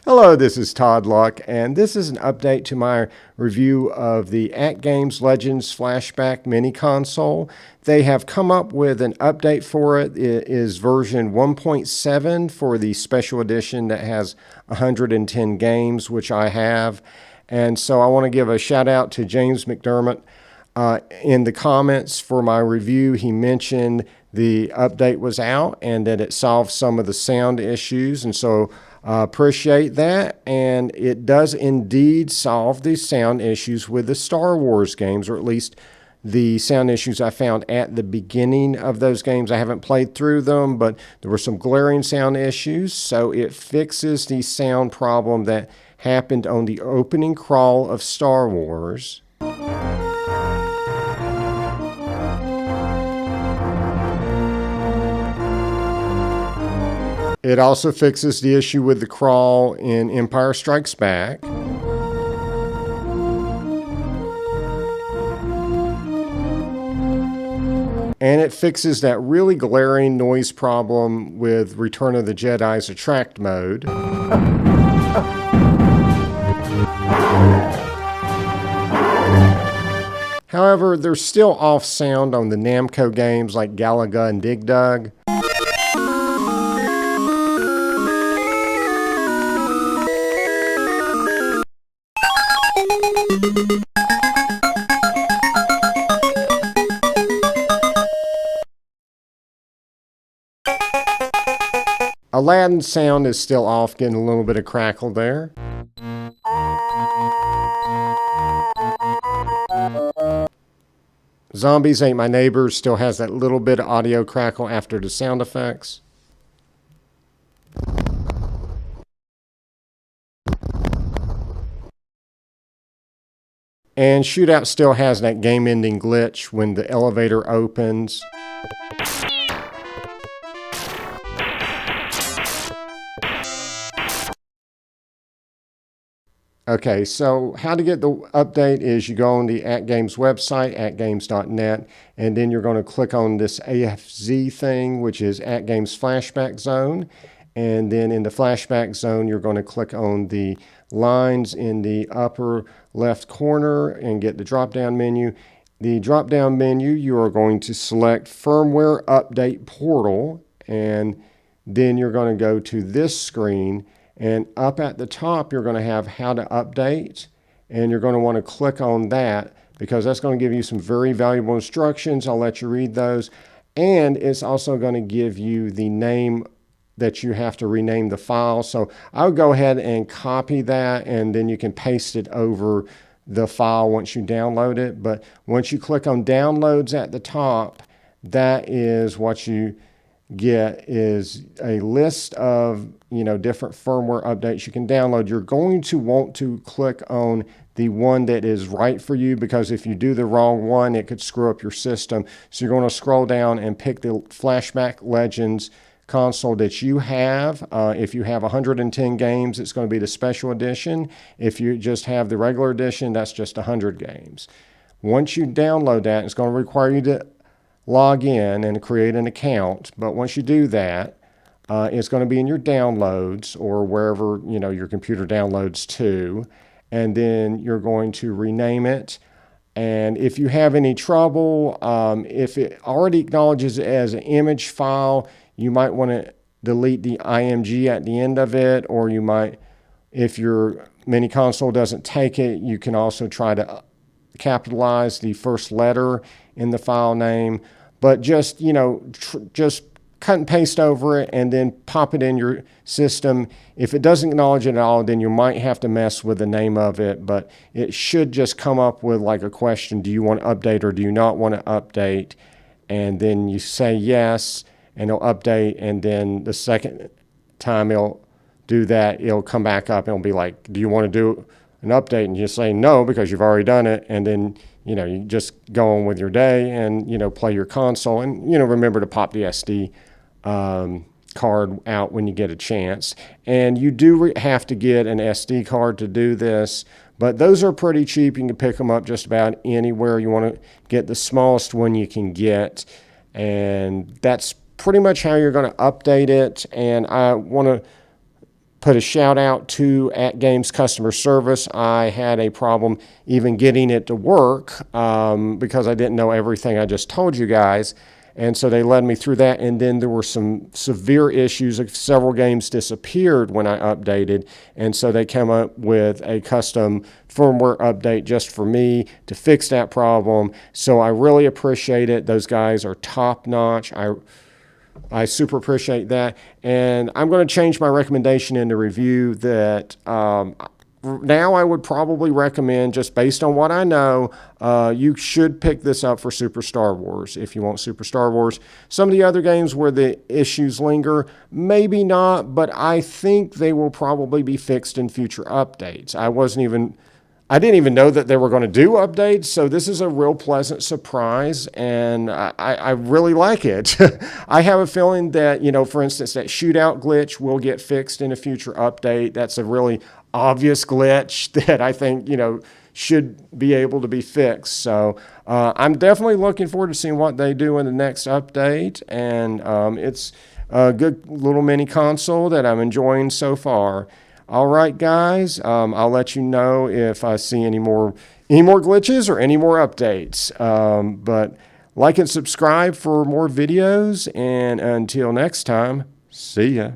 Hello, this is Todd Luck, and this is an update to my review of the AtGames Legends Flashback Mini Console. They have come up with an update for it. It is version 1.7 for the special edition that has 110 games, which I have. And so I want to give a shout out to James McDermott. In the comments for my review, he mentioned the update was out and that it solved some of the sound issues. And so appreciate that, and it does indeed solve the sound issues with the Star Wars games, or at least the sound issues I found at the beginning of those games. I haven't played through them, but there were some glaring sound issues, so it fixes the sound problem that happened on the opening crawl of Star Wars. It also fixes the issue with the crawl in Empire Strikes Back. And it fixes that really glaring noise problem with Return of the Jedi's Attract mode. However, there's still off sound on the Namco games like Galaga and Dig Dug. Aladdin's sound is still off, getting a little bit of crackle there. Zombies Ain't My Neighbors still has that little bit of audio crackle after the sound effects. And Shootout still has that game-ending glitch when the elevator opens. Okay, so how to get the update is you go on the AtGames website, atgames.net, and then you're going to click on this AFZ thing, which is AtGames Flashback Zone. And then in the Flashback Zone, you're going to click on the lines in the upper left corner and get the drop-down menu. The drop-down menu, you are going to select Firmware Update Portal, and then you're going to go to this screen. And up at the top, you're going to have how to update, and you're going to want to click on that because that's going to give you some very valuable instructions. I'll let you read those. And it's also going to give you the name that you have to rename the file. So I'll go ahead and copy that, and then you can paste it over the file once you download it. But once you click on downloads at the top, that is what you get is a list of different firmware updates you can download. You're going to want to click on the one that is right for you, because if you do the wrong one, it could screw up your system. So you're going to scroll down and pick the Flashback Legends console that you have. If you have 110 games, it's going to be the special edition. If you just have the regular edition, that's just 100 games. Once you download that, it's going to require you to log in and create an account. But once you do that, it's going to be in your downloads or wherever your computer downloads to, and then you're going to rename it. And if you have any trouble, if it already acknowledges it as an image file, you might want to delete the IMG at the end of it, or you might, if your mini console doesn't take it, you can also try to capitalize the first letter in the file name. But just just cut and paste over it and then pop it in your system. If it doesn't acknowledge it at all, then you might have to mess with the name of it, but it should just come up with like a question: do you want to update or do you not want to update? And then you say yes, and it'll update, and then the second time it'll do that, it'll come back up and it'll be like, do you want to do an update? And you say no because you've already done it, and then you just go on with your day and play your console, and remember to pop the SD card out when you get a chance. And you do have to get an SD card to do this, but those are pretty cheap. You can pick them up just about anywhere. You want to get the smallest one you can get, and that's pretty much how you're going to update it. And I want to put a shout out to AtGames customer service. I had a problem even getting it to work because I didn't know everything I just told you guys. And so they led me through that. And then there were some severe issues. Several games disappeared when I updated. And so they came up with a custom firmware update just for me to fix that problem. So I really appreciate it. Those guys are top notch. I super appreciate that. And I'm going to change my recommendation in the review that now I would probably recommend, just based on what I know, you should pick this up for Super Star Wars if you want Super Star Wars. Some of the other games where the issues linger, maybe not, but I think they will probably be fixed in future updates. I didn't even know that they were going to do updates, so this is a real pleasant surprise, and I really like it. I have a feeling that, for instance, that shootout glitch will get fixed in a future update. That's a really obvious glitch that I think, should be able to be fixed. So I'm definitely looking forward to seeing what they do in the next update, and it's a good little mini console that I'm enjoying so far. All right, guys, I'll let you know if I see any more glitches or any more updates. But like and subscribe for more videos, and until next time, see ya.